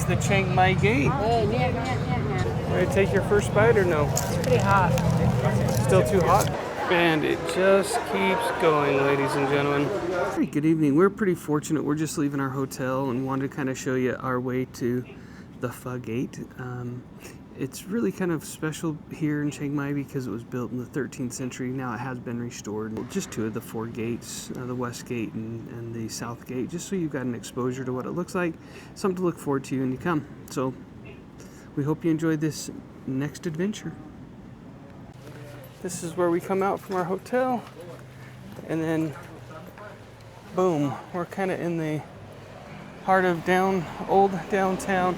the Chiang Mai Gate. Ready to take your first bite or no? It's pretty hot. Still too hot? And it just keeps going, ladies and gentlemen. Hey, good evening. We're pretty fortunate. We're just leaving our hotel and wanted to kind of show you our way to the Pho Gate. It's really kind of special here in Chiang Mai because it was built in the 13th century. Now it has been restored. Just two of the four gates, the West Gate and the South Gate, just so you've got an exposure to what it looks like. Something to look forward to when you come. So we hope you enjoyed this next adventure. This is where we come out from our hotel, and then boom, we're kind of in the heart of old downtown.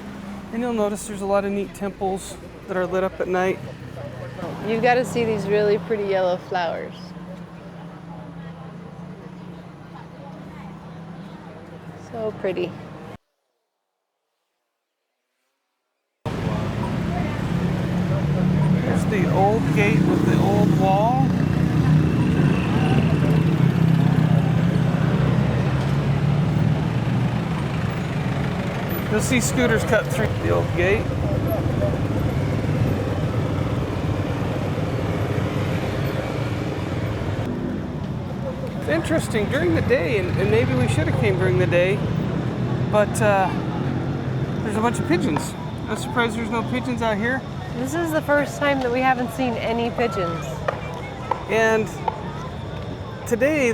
And you'll notice there's a lot of neat temples that are lit up at night. You've got to see these really pretty yellow flowers. So pretty. There's the old gate with the old wall. You'll see scooters cut through the old gate. It's interesting, during the day, and maybe we should have came during the day, but there's a bunch of pigeons. I'm surprised there's no pigeons out here. This is the first time that we haven't seen any pigeons. And today,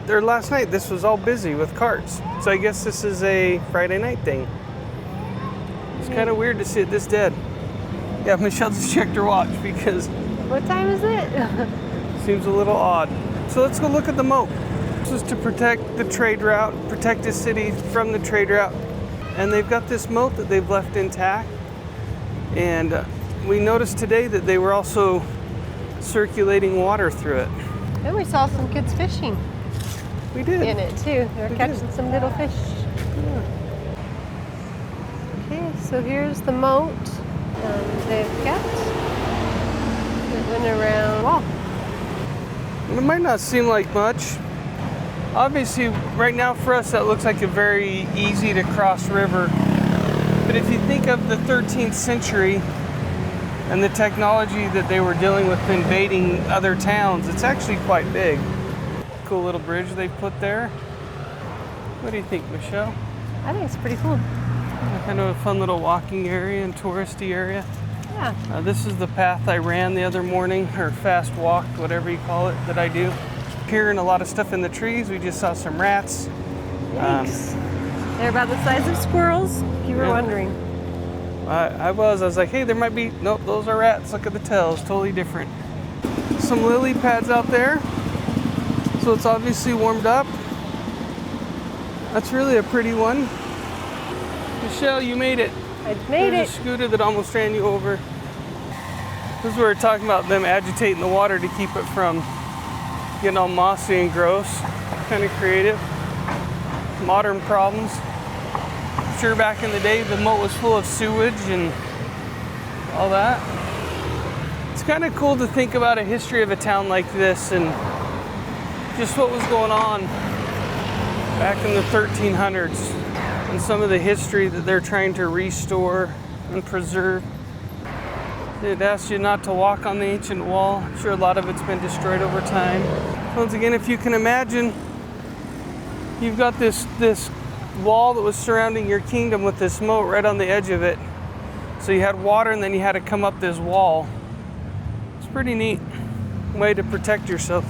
last night, this was all busy with carts. So I guess this is a Friday night thing. It's kind of weird to see it this dead. Yeah, Michelle just checked her watch because... What time is it? Seems a little odd. So let's go look at the moat. This is to protect the trade route, protect the city from the trade route. And they've got this moat that they've left intact. And we noticed today that they were also circulating water through it. And we saw some kids fishing. We did. In it too. They're catching some little fish. Yeah. Okay, so here's the moat they've kept. It went around the wall. It might not seem like much. Obviously, right now for us, that looks like a very easy to cross river. But if you think of the 13th century and the technology that they were dealing with invading other towns, it's actually quite big. Cool little bridge they put there. What do you think, Michelle? I think it's pretty cool. Kind of a fun little walking area and touristy area. Yeah. This is the path I ran the other morning, or fast walked, whatever you call it, that I do. Hearing a lot of stuff in the trees. We just saw some rats. Thanks. They're about the size of squirrels, if you were wondering. I was like, hey, there might be, nope, those are rats. Look at the tails, totally different. Some lily pads out there. So it's obviously warmed up. That's really a pretty one. Michelle, you made it. I made There's it. a scooter that almost ran you over. This is where we're talking about them agitating the water to keep it from getting all mossy and gross. Kind of creative. Modern problems. I'm sure back in the day the moat was full of sewage and all that. It's kind of cool to think about a history of a town like this and just what was going on back in the 1300s and some of the history that they're trying to restore and preserve. It asks you not to walk on the ancient wall. I'm sure a lot of it's been destroyed over time. Once again, if you can imagine, you've got this wall that was surrounding your kingdom with this moat right on the edge of it. So you had water and then you had to come up this wall. It's a pretty neat way to protect yourself.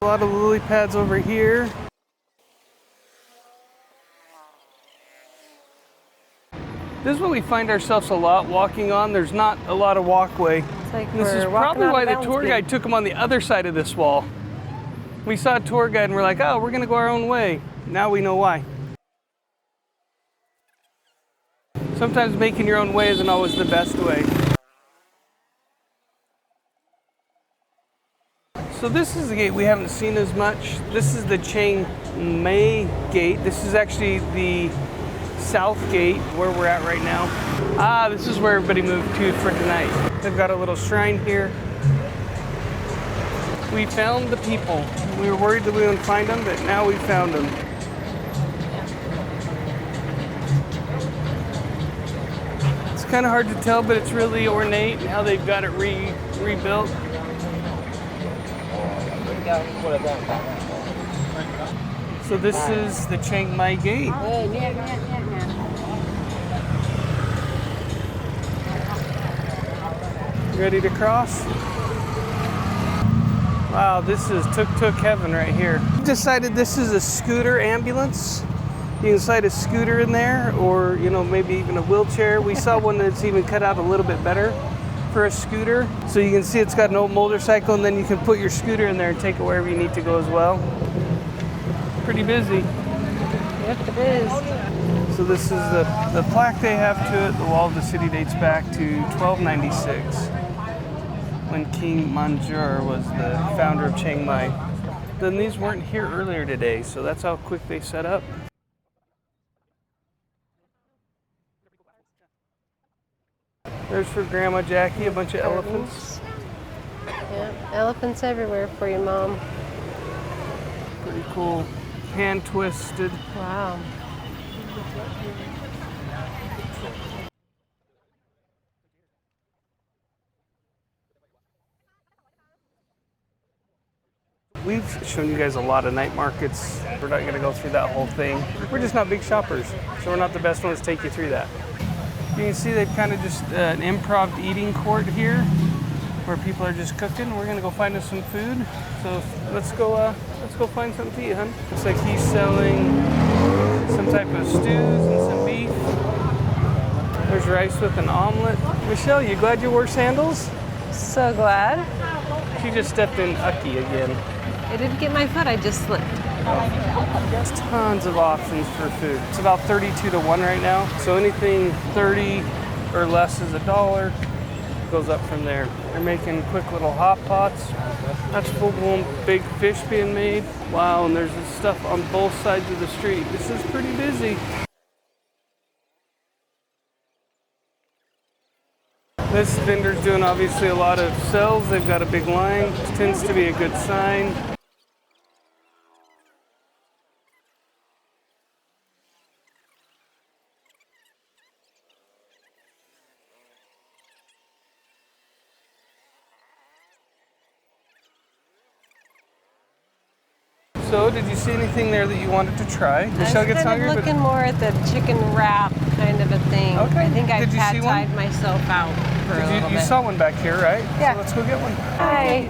A lot of lily pads over here. This is what we find ourselves a lot walking on. There's not a lot of walkway. It's like This is probably why the tour guide took them on the other side of this wall. We saw a tour guide and we're like, oh, we're gonna go our own way. Now we know why. Sometimes making your own way isn't always the best way. So this is the gate we haven't seen as much. This is the Chiang Mai gate. This is actually the South Gate where we're at right now. This is where everybody moved to for tonight. They've got a little shrine here. We found the people. We were worried that we wouldn't find them, but now we found them. kind of hard to tell, but it's really ornate how they've got it rebuilt. So this is the Chiang Mai Gate. Ready to cross? Wow, this is tuk-tuk heaven right here. We've decided this is a scooter ambulance. You can slide a scooter in there, or maybe even a wheelchair. We saw one that's even cut out a little bit better for a scooter. So you can see it's got an old motorcycle, and then you can put your scooter in there and take it wherever you need to go as well. Pretty busy. Yep, it is. So this is the plaque they have to it. The wall of the city dates back to 1296, when King Manjur was the founder of Chiang Mai. Then these weren't here earlier today, so that's how quick they set up. There's for Grandma Jackie, a bunch of elephants. Yeah, elephants everywhere for your mom. Pretty cool. Hand twisted. Wow. We've shown you guys a lot of night markets. We're not going to go through that whole thing. We're just not big shoppers, so we're not the best ones to take you through that. You can see they've kind of just an improv eating court here where people are just cooking. We're going to go find us some food. So let's go find something to eat, hun. Looks like he's selling some type of stews and some beef. There's rice with an omelet. Michelle, you glad you wore sandals? So glad. She just stepped in Ucky again. I didn't get my foot, I just slipped. There's tons of options for food. It's about 32 to 1 right now. So anything 30 or less is $1. Goes up from there. They're making quick little hot pots. That's full-blown big fish being made. Wow, and there's this stuff on both sides of the street. This is pretty busy. This vendor's doing obviously a lot of sales. They've got a big line, which tends to be a good sign. So, did you see anything there that you wanted to try? Michelle gets hungry. I was looking more at the chicken wrap kind of a thing. Okay. I think I've Did you see one? tied myself out for a little bit. You saw one back here, right? Yeah. So let's go get one. Hi.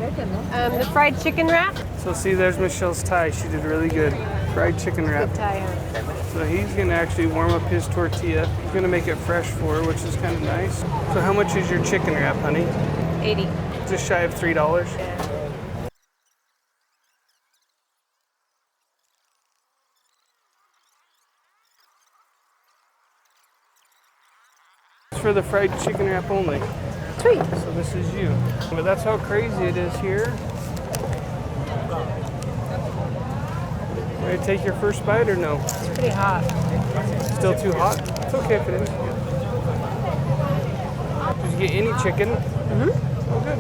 The fried chicken wrap? So see, there's Michelle's tie. She did really good. Fried chicken wrap. Good tie, huh? So he's gonna actually warm up his tortilla. He's gonna make it fresh for her, which is kind of nice. So how much is your chicken wrap, honey? 80. Just shy of $3. For the fried chicken wrap only. Sweet. So this is you. But that's how crazy it is here. Ready to take your first bite or no? It's pretty hot. Still too hot? It's okay if it is. Did you get any chicken? Mm-hmm. Oh, good.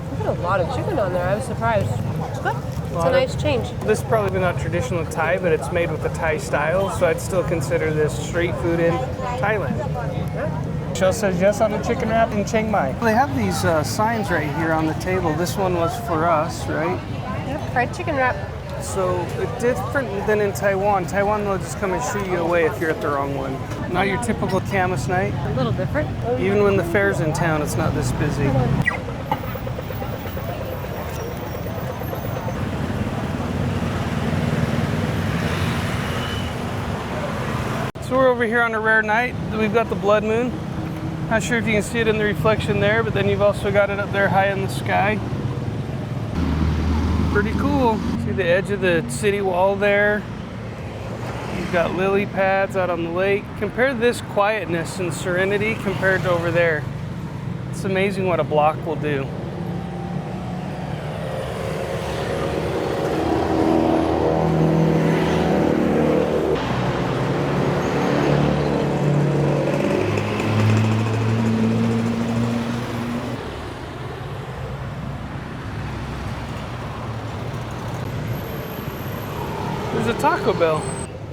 You put a lot of chicken on there. I was surprised. It's good. It's a nice change. This is probably not traditional Thai, but it's made with the Thai style, so I'd still consider this street food in Thailand. Michelle says yes on the chicken wrap in Chiang Mai. They have these signs right here on the table. This one was for us, right? Yep, fried chicken wrap. So it's different than in Taiwan. Taiwan, they'll just come and shoo you away if you're at the wrong one. Not your typical Camus night. A little different. Even when the fair's in town, it's not this busy. So we're over here on a rare night. We've got the blood moon. Not sure if you can see it in the reflection there, but then you've also got it up there high in the sky. Pretty cool. See the edge of the city wall there? You've got lily pads out on the lake. Compare this quietness and serenity compared to over there. It's amazing what a block will do. There's a Taco Bell.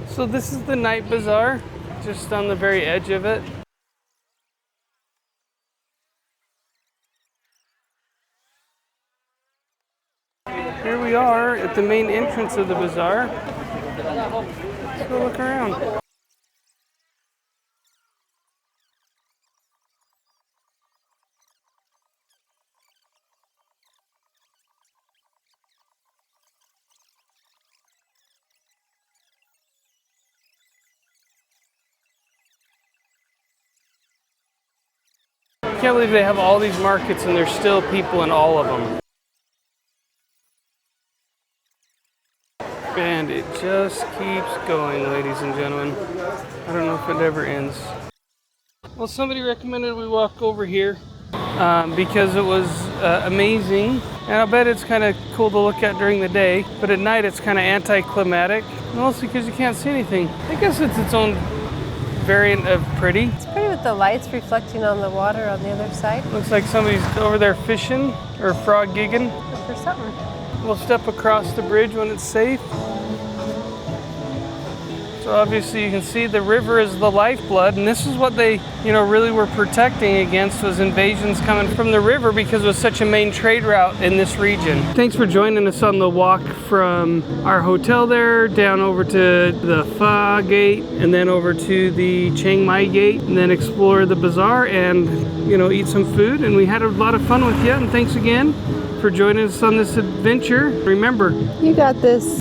So this is the night bazaar, just on the very edge of it. Here we are at the main entrance of the bazaar. Let's go look around. I can't believe they have all these markets and there's still people in all of them. And it just keeps going, ladies and gentlemen. I don't know if it ever ends. Well, somebody recommended we walk over here because it was amazing. And I'll bet it's kind of cool to look at during the day, but at night it's kind of anticlimactic, mostly because you can't see anything. I guess it's its own variant of pretty. It's pretty with the lights reflecting on the water on the other side. Looks like somebody's over there fishing or frog gigging. Look for something. We'll step across the bridge when it's safe. So obviously you can see the river is the lifeblood, and this is what they, really were protecting against, was invasions coming from the river because it was such a main trade route in this region. Thanks for joining us on the walk from our hotel there down over to the Pha Gate and then over to the Chiang Mai Gate, and then explore the bazaar and eat some food. And we had a lot of fun with you, and thanks again for joining us on this adventure. Remember, you got this.